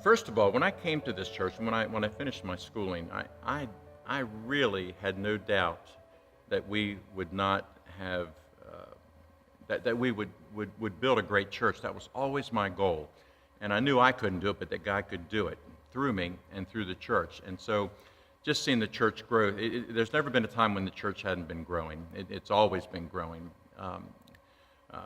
First of all, when I came to this church, when I finished my schooling, I really had no doubt that we would not have that we would build a great church. That was always my goal, and I knew I couldn't do it, but that God could do it through me and through the church. And so, just seeing the church grow, there's never been a time when the church hadn't been growing. It's always been growing.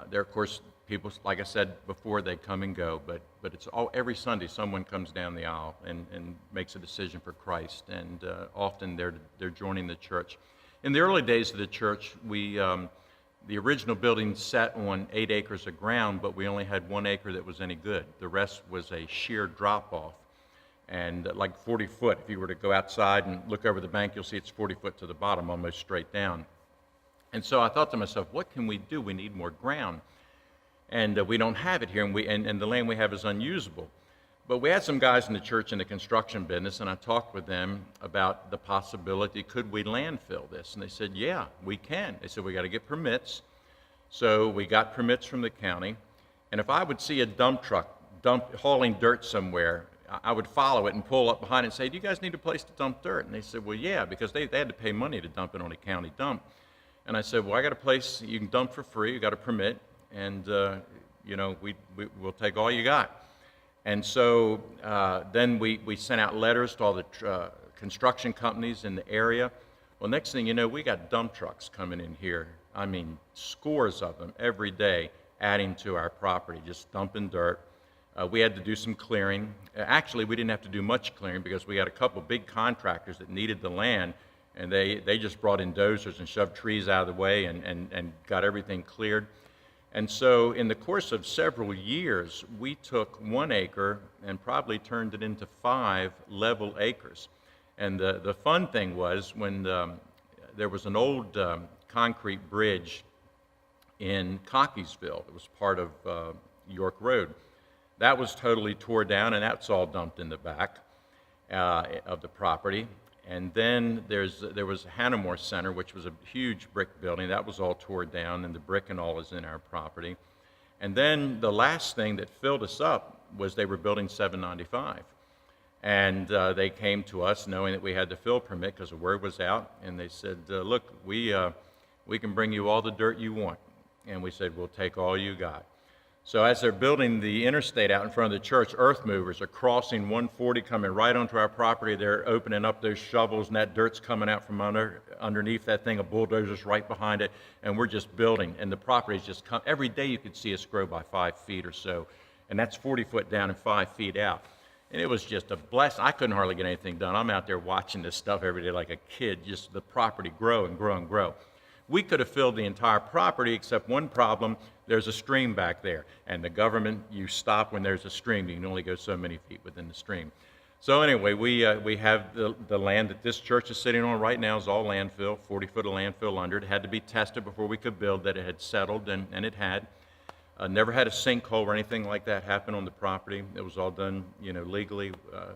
There, of course, people, like I said before, they come and go, but it's every Sunday someone comes down the aisle and makes a decision for Christ, and often they're joining the church. In the early days of the church, the original building sat on 8 acres of ground, but we only had 1 acre that was any good. The rest was a sheer drop-off, and like 40 foot. If you were to go outside and look over the bank, you'll see it's 40 foot to the bottom, almost straight down. And so I thought to myself, what can we do? We need more ground. And we don't have it here, and the land we have is unusable. But we had some guys in the church in the construction business, and I talked with them about the possibility, could we landfill this? And they said, yeah, we can. They said, we got to get permits. So we got permits from the county, and if I would see a dump truck hauling dirt somewhere, I would follow it and pull up behind it and say, do you guys need a place to dump dirt? And they said, well, yeah, because they had to pay money to dump it on a county dump. And I said, well, I got a place you can dump for free, you got a permit, and we'll take all you got. And so then we sent out letters to all the construction companies in the area. Well, next thing you know, we got dump trucks coming in here. I mean, scores of them every day, adding to our property, just dumping dirt. We had to do some clearing. Actually, we didn't have to do much clearing because we had a couple big contractors that needed the land, and they just brought in dozers and shoved trees out of the way and got everything cleared. And so in the course of several years, we took 1 acre and probably turned it into 5 level acres. And the fun thing was when there was an old concrete bridge in Cockeysville. It was part of York Road. That was totally tore down, and that's all dumped in the back of the property. And then there was Hannamore Center, which was a huge brick building. That was all tore down, and the brick and all is in our property. And then the last thing that filled us up was they were building 795. And they came to us knowing that we had the fill permit because the word was out, and they said, look, we can bring you all the dirt you want. And we said, we'll take all you got. So as they're building the interstate out in front of the church, earth movers are crossing 140, coming right onto our property. They're opening up those shovels, and that dirt's coming out from underneath that thing. A bulldozer's right behind it, and we're just building. And the property's just every day you could see us grow by 5 feet or so, and that's 40 foot down and 5 feet out. And it was just a blessing. I couldn't hardly get anything done. I'm out there watching this stuff every day like a kid, just the property grow and grow and grow. We could have filled the entire property except one problem. There's a stream back there, and the government, you stop when there's a stream. You can only go so many feet within the stream. So anyway, we have the land that this church is sitting on right now is all landfill, 40 foot of landfill under it. It had to be tested before we could build that it had settled, and it had. Never had a sinkhole or anything like that happen on the property. It was all done, legally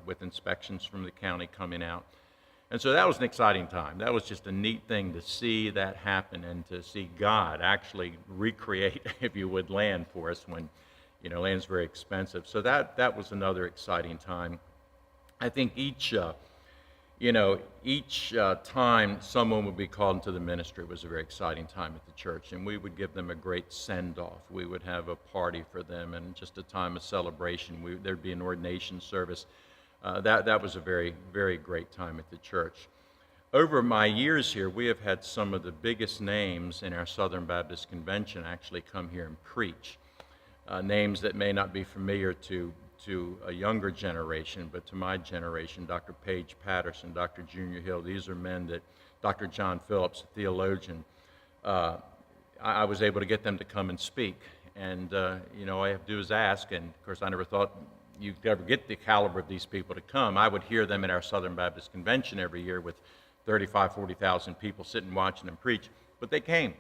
with inspections from the county coming out. And so that was an exciting time. That was just a neat thing to see that happen and to see God actually recreate, if you would, land for us when, land's very expensive. So that was another exciting time. I think each time someone would be called into the ministry was a very exciting time at the church, and we would give them a great send-off. We would have a party for them and just a time of celebration. There'd be an ordination service. That was a very, very great time at the church. Over my years here, we have had some of the biggest names in our Southern Baptist Convention actually come here and preach. Names that may not be familiar to a younger generation, but to my generation, Dr. Paige Patterson, Dr. Junior Hill. These are men that, Dr. John Phillips, a theologian, I was able to get them to come and speak. And, all I have to do is ask, and of course I never thought you'd ever get the caliber of these people to come. I would hear them at our Southern Baptist Convention every year with 35,000, 40,000 people sitting watching them preach, but they came.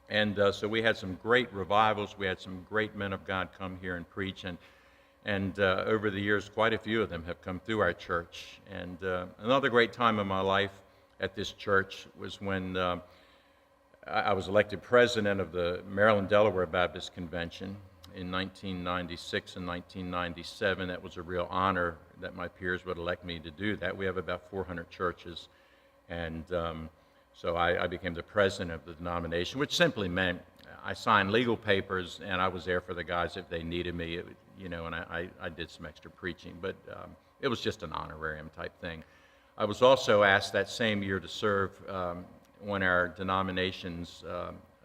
And so we had some great revivals. We had some great men of God come here and preach, and over the years, quite a few of them have come through our church. And another great time in my life at this church was when I was elected president of the Maryland-Delaware Baptist Convention. in 1996 and 1997. That was a real honor that my peers would elect me to do that. We have about 400 churches, and so I became the president of the denomination, which simply meant I signed legal papers, and I was there for the guys if they needed me, and I did some extra preaching, but it was just an honorarium type thing. I was also asked that same year to serve on our denomination's,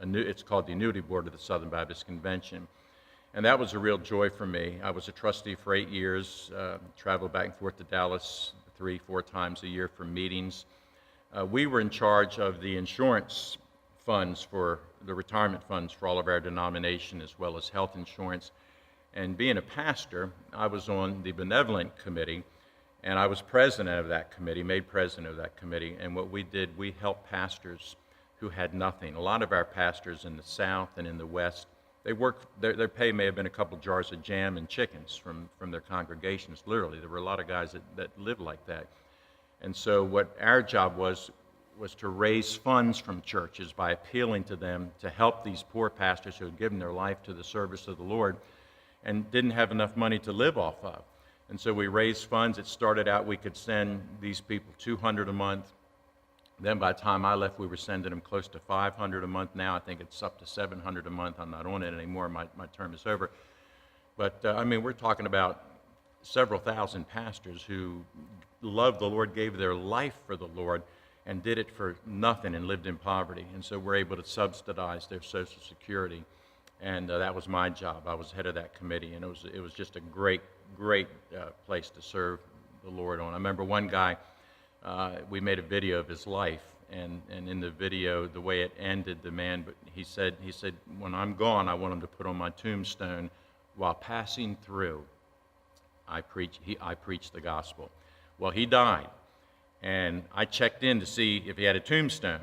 it's called the Annuity Board of the Southern Baptist Convention, and that was a real joy for me. I was a trustee for 8 years, traveled back and forth to Dallas 3-4 times a year for meetings. We were in charge of the insurance funds for the retirement funds for all of our denomination, as well as health insurance. And being a pastor, I was on the Benevolent Committee, and I was president of that committee, made president of that committee. And what we did, we helped pastors who had nothing. A lot of our pastors in the South and in the West, they worked, their pay may have been a couple jars of jam and chickens from their congregations, literally. There were a lot of guys that lived like that. And so what our job was to raise funds from churches by appealing to them to help these poor pastors who had given their life to the service of the Lord and didn't have enough money to live off of. And so we raised funds. It started out we could send these people $200 a month. Then by the time I left, we were sending them close to $500 a month. Now I think it's up to $700 a month. I'm not on it anymore. My term is over. But, we're talking about several thousand pastors who loved the Lord, gave their life for the Lord, and did it for nothing and lived in poverty. And so we're able to subsidize their Social Security. And that was my job. I was head of that committee, and it was just a great place to serve the Lord on. I remember one guy, we made a video of his life, and in the video, the way it ended, the man, he said, when I'm gone, I want him to put on my tombstone, while passing through, I preached the gospel. Well, he died, and I checked in to see if he had a tombstone,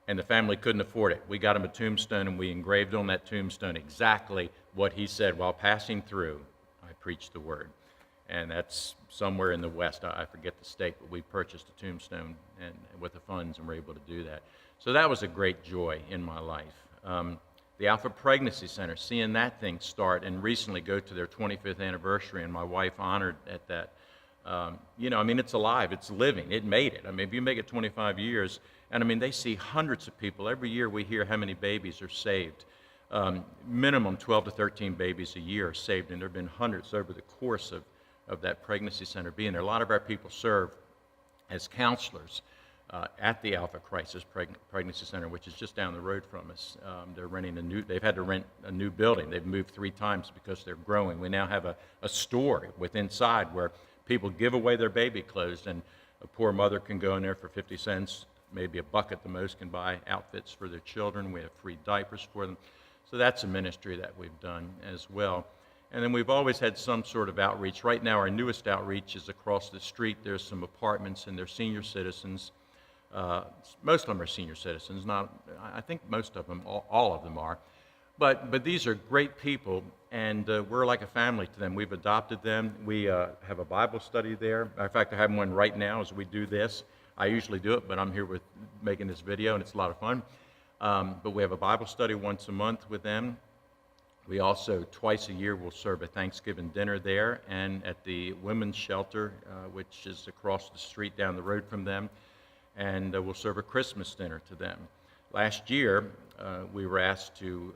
and the family couldn't afford it. We got him a tombstone, and we engraved on that tombstone exactly what he said: while passing through, I preached the word. And that's somewhere in the West. I forget the state, but we purchased a tombstone and with the funds, and were able to do that. So that was a great joy in my life. The Alpha Pregnancy Center, seeing that thing start and recently go to their 25th anniversary, and my wife honored at that. It's alive, it's living, it made it. If you make it 25 years, and they see hundreds of people. Every year we hear how many babies are saved. Minimum 12 to 13 babies a year are saved, and there have been hundreds over the course of that pregnancy center being there. A lot of our people serve as counselors at the Alpha Crisis Pregnancy Center, which is just down the road from us. They've had to rent a new building. They've moved 3 times because they're growing. We now have a store inside where people give away their baby clothes, and a poor mother can go in there for 50 cents, maybe a buck at the most, can buy outfits for their children. We have free diapers for them. So that's a ministry that we've done as well. And then we've always had some sort of outreach. Right now, our newest outreach is across the street. There's some apartments, and they're senior citizens. Most of them are senior citizens. I think most of them, all of them are. But these are great people, and we're like a family to them. We've adopted them. We have a Bible study there. Matter of fact, I have one right now as we do this. I usually do it, but I'm here with making this video, and it's a lot of fun. But we have a Bible study once a month with them. We also, twice a year, will serve a Thanksgiving dinner there, and at the women's shelter, which is across the street down the road from them, and we'll serve a Christmas dinner to them. Last year, we were asked to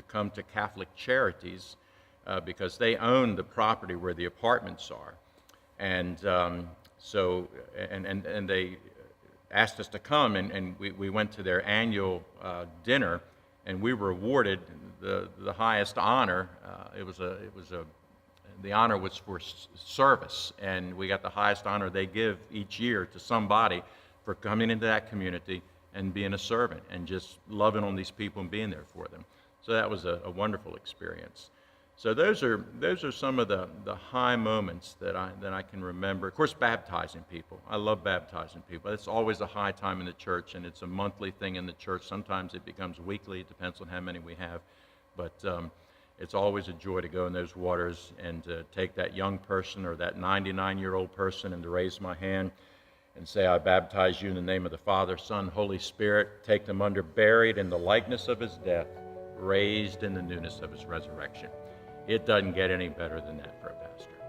come to Catholic Charities because they own the property where the apartments are, and they asked us to come, and we went to their annual dinner, and we were awarded the highest honor. The honor was for service, and we got the highest honor they give each year to somebody for coming into that community and being a servant and just loving on these people and being there for them. So that was a wonderful experience. So those are some of the high moments that I can remember. Of course, baptizing people. I love baptizing people. It's always a high time in the church, and it's a monthly thing in the church. Sometimes it becomes weekly. It depends on how many we have. But it's always a joy to go in those waters and to take that young person or that 99-year-old person and to raise my hand and say, I baptize you in the name of the Father, Son, Holy Spirit. Take them under, buried in the likeness of his death, raised in the newness of his resurrection. It doesn't get any better than that for a pastor.